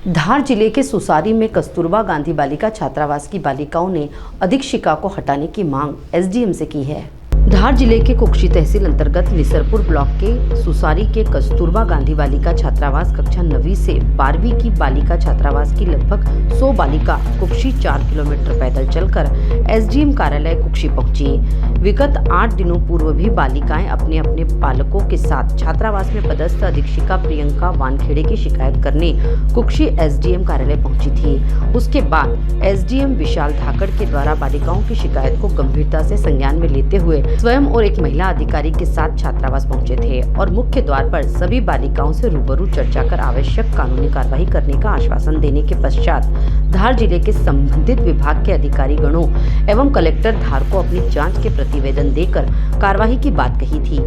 धार जिले के सुसारी में कस्तूरबा गांधी बालिका छात्रावास की बालिकाओं ने अधीक्षिका को हटाने की मांग एसडीएम से की है। धार जिले के कुक्षी तहसील अंतर्गत निसरपुर ब्लॉक के सुसारी के कस्तूरबा गांधी बालिका छात्रावास कक्षा 9वीं से 12वीं की बालिका छात्रावास की लगभग 100 बालिका कुक्षी 4 किलोमीटर पैदल चलकर एसडीएम कार्यालय कुक्षी पहुंची। विगत 8 दिनों पूर्व भी बालिकाएं अपने अपने पालकों के साथ छात्रावास में पदस्थ अधीक्षिका प्रियंका वानखेड़े की शिकायत करने कुक्षी एसडीएम कार्यालय पहुंची थी। उसके बाद एसडीएम विशाल धाकड़ के द्वारा बालिकाओं की शिकायत को गंभीरता से संज्ञान में लेते हुए स्वयं और एक महिला अधिकारी के साथ छात्रावास पहुंचे थे और मुख्य द्वार पर सभी बालिकाओं से रूबरू चर्चा कर आवश्यक कानूनी कार्रवाई करने का आश्वासन देने के पश्चात धार जिले के संबंधित विभाग के अधिकारी गणों एवं कलेक्टर धार को अपनी जांच के प्रतिवेदन देकर कार्रवाई की बात कही थी।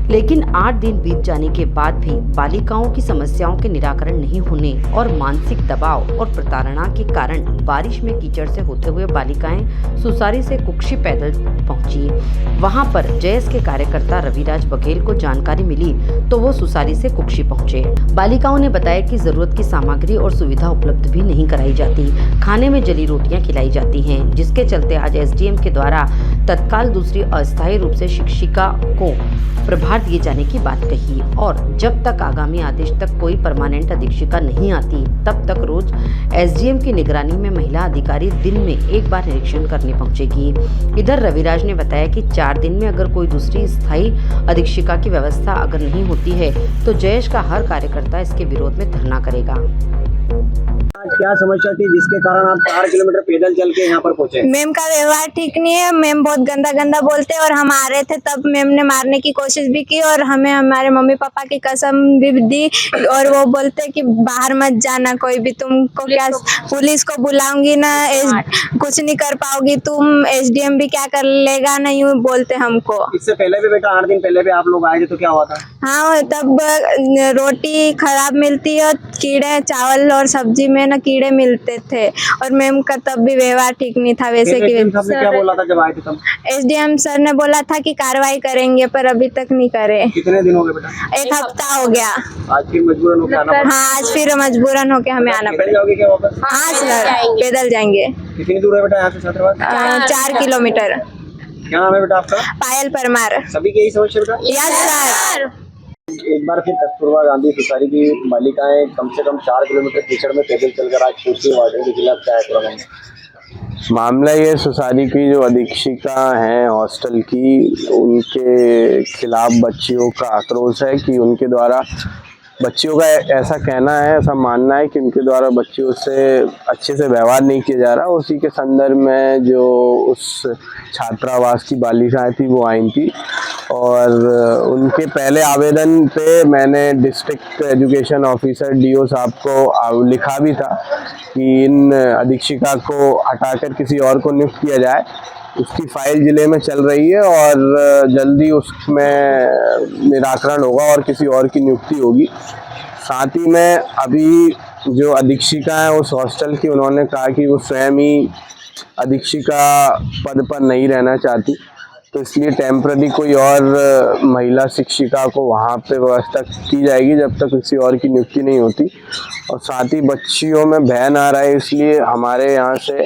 लेकिन 8 दिन बीत जाने के बाद भी बालिकाओं की समस्याओं के निराकरण नहीं होने और मानसिक दबाव और प्रताड़ना के कारण बारिश में कीचड़ से होते हुए बालिकाएं सुसारी से कुक्षी पैदल पहुंची। वहां पर जयस के कार्यकर्ता रविराज बघेल को जानकारी मिली तो वो सुसारी से कुक्षी पहुंचे। बालिकाओं ने बताया कि जरूरत की सामग्री और सुविधा उपलब्ध भी नहीं कराई जाती, खाने में जली रोटियां खिलाई जाती हैं, जिसके चलते आज एसडीएम के द्वारा तत्काल दूसरी अस्थायी रूप से शिक्षिका को प्रभार दिए जाने की बात कही और जब तक आगामी आदेश तक कोई परमानेंट अधीक्षिका नहीं आती तब तक रोज एसडीएम की निगरानी में महिला अधिकारी दिन में एक बार निरीक्षण करने पहुंचेगी। इधर रविराज ने बताया कि 4 दिन में अगर कोई दूसरी स्थायी अधीक्षिका की व्यवस्था अगर नहीं होती है तो जयेश का हर कार्यकर्ता इसके विरोध में धरना करेगा। क्या समस्या थी जिसके कारण आप 4 किलोमीटर पैदल चल के यहाँ पर पहुँचे? मैम का व्यवहार ठीक नहीं है। मैम बहुत गंदा गंदा बोलते हैं और हम आ रहे थे तब मैम ने मारने की कोशिश भी की और हमें हमारे मम्मी पापा की कसम भी दी और वो बोलते कि बाहर मत जाना कोई भी, तुमको क्या पुलिस को बुलाऊंगी ना, कुछ नहीं कर पाओगी तुम, एसडीएम भी क्या कर लेगा ना, यूँ बोलते हमको। इससे पहले भी बेटा 8 दिन पहले भी आप लोग आए थे तो क्या हुआ था? हाँ, तब रोटी खराब मिलती है, कीड़े चावल और सब्जी में ना कीड़े मिलते थे और मैम का तब भी व्यवहार ठीक नहीं था। वैसे कि क्या बोला था जब आए थे तब? एसडीएम सर ने बोला था कि कार्रवाई करेंगे पर अभी तक नहीं करे। कितने दिन हो गए बेटा? 1 हफ्ता हो गया। आज फिर मजबूरन होके आना पड़ा? हाँ, आज फिर मजबूरन होके हमें आना पड़ेगा। जाओगे क्या वापस? हाँ सर, पैदल जाएंगे। कितनी दूर है बेटा यहाँ से छात्रावास? 4 किलोमीटर। क्या नाम है बेटा आपका? पायल परमार। सभी की यही समस्या बेटा? Yes sir. एक बार फिर कस्तूरबा गांधी सुसारी की बालिकाएं कम से कम 4 किलोमीटर कीचड़ में पैदल चलकर आज कुक्षी वार्डन के खिलाफ क्या है मामला? ये सुसारी की जो अधीक्षिका हैं हॉस्टल की, उनके खिलाफ बच्चियों का आक्रोश है कि उनके द्वारा बच्चियों का ऐसा कहना है, ऐसा मानना है कि उनके द्वारा बच्चियों से अच्छे से व्यवहार नहीं किया जा रहा। उसी के संदर्भ में जो उस छात्रावास की बालिकाएं थी वो आई थी और उनके पहले आवेदन पे मैंने डिस्ट्रिक्ट एजुकेशन ऑफिसर डीओ साहब को लिखा भी था कि इन अधीक्षिका को हटाकर किसी और को नियुक्त किया जाए। उसकी फाइल जिले में चल रही है और जल्दी उसमें निराकरण होगा और किसी और की नियुक्ति होगी। साथ ही में अभी जो अधीक्षिका है उस हॉस्टल की, उन्होंने कहा कि वो स्वयं ही अधीक्षिका पद पर नहीं रहना चाहती, तो इसलिए टेम्पररी कोई और महिला शिक्षिका को वहाँ पे व्यवस्था की जाएगी जब तक किसी और की नियुक्ति नहीं होती। और साथ ही बच्चियों में भय ना रहे, इसलिए हमारे यहाँ से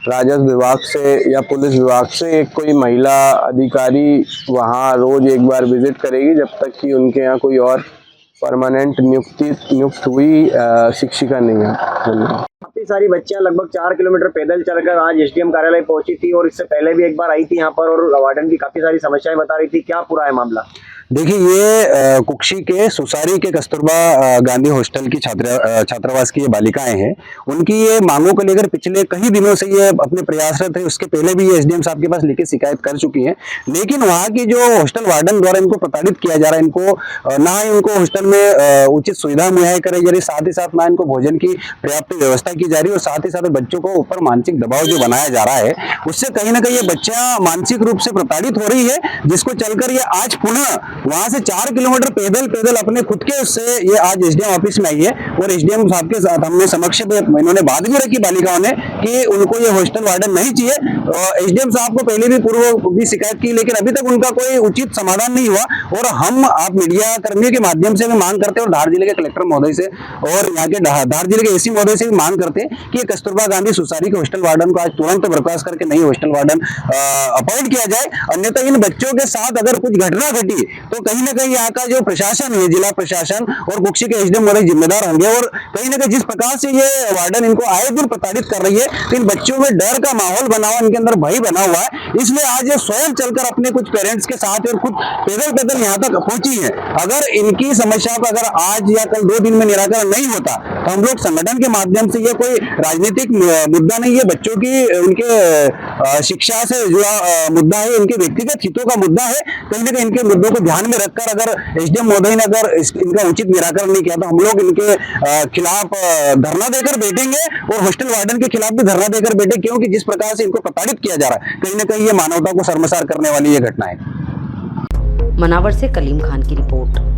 राजस्व विभाग से या पुलिस विभाग से एक कोई महिला अधिकारी वहाँ रोज एक बार विजिट करेगी जब तक कि उनके यहाँ कोई और परमानेंट नियुक्त हुई शिक्षिका नहीं है। काफी सारी बच्चियां लगभग 4 किलोमीटर पैदल चलकर आज एसडीएम कार्यालय पहुंची थी और इससे पहले भी एक बार आई थी यहाँ पर और वार्डन की काफी सारी समस्याएं बता रही थी। क्या पूरा है मामला? देखिए, ये कुक्षी के सुसारी के कस्तूरबा गांधी हॉस्टल की छात्रावास की ये बालिकाएं हैं। उनकी ये मांगों को लेकर पिछले कई दिनों से ये अपने प्रयासरत है। उसके पहले भी ये एसडीएम साहब के पास लिखित शिकायत कर चुकी हैं, लेकिन वहाँ की जो हॉस्टल वार्डन द्वारा इनको प्रताड़ित किया जा रहा है, इनको ना ही उनको हॉस्टल में उचित सुविधा मुहैया कराई जा रही, साथ ही साथ ना इनको भोजन की पर्याप्त व्यवस्था की जा रही है और साथ ही साथ बच्चों को ऊपर मानसिक दबाव जो बनाया जा रहा है उससे कहीं ना कहीं ये बच्चियां मानसिक रूप से प्रताड़ित हो रही है, जिसको चलकर ये आज पुनः वहां से 4 किलोमीटर पैदल अपने खुद के उससे ये आज एसडीएम ऑफिस में आई है और एसडीएम साहब के साथ हमने समक्ष इन्होंने बात भी रखी बालिकाओं ने कि उनको ये हॉस्टल वार्डन नहीं चाहिए। एसडीएम साहब को पहले भी पूर्व भी शिकायत की, लेकिन अभी तक उनका कोई उचित समाधान नहीं हुआ। और हम आप मीडिया कर्मियों के माध्यम से भी मांग करते हैं और धार जिले के कलेक्टर महोदय से और यहाँ के धार जिले के एसी महोदय से भी मांग करते हैं कि ये कस्तूरबा गांधी सोसायटी के हॉस्टल वार्डन को आज तुरंत बर्खास्त करके नई हॉस्टल वार्डन अपॉइंट किया जाए। अन्यथा इन बच्चों के साथ अगर कुछ घटना घटी तो कहीं ना कहीं यहाँ का जो प्रशासन है, जिला प्रशासन और कुक्षी के एसडीएम महोदय जिम्मेदार होंगे। और कहीं ना कहीं जिस प्रकार से ये वार्डन इनको आए दिन प्रताड़ित कर रही है, तो इन बच्चों में डर का माहौल बना हुआ, इनके अंदर भय बना हुआ है। इसलिए आज ये स्वयं चलकर अपने कुछ पेरेंट्स के साथ और खुद पैदल यहाँ तक पहुंची है। अगर इनकी समस्या का अगर आज या कल 2 दिन में निराकरण नहीं होता तो हम लोग संगठन के माध्यम से, ये कोई राजनीतिक मुद्दा नहीं है, बच्चों की उनके शिक्षा से जुड़ा मुद्दा है, इनके व्यक्तिगत हितों का मुद्दा है। कहीं ना कहीं इनके मुद्दों को ध्यान में रखकर अगर एसडीएम महोदय ने अगर इनका उचित निराकरण नहीं किया तो हम लोग इनके खिलाफ धरना देकर बैठेंगे और हॉस्टल वार्डन के खिलाफ भी धरना देकर बैठे, क्योंकि जिस प्रकार से इनको प्रताड़ित किया जा रहा है, कहीं ना कहीं ये मानवता को शर्मसार करने वाली ये घटना है। मनावर से कलीम खान की रिपोर्ट।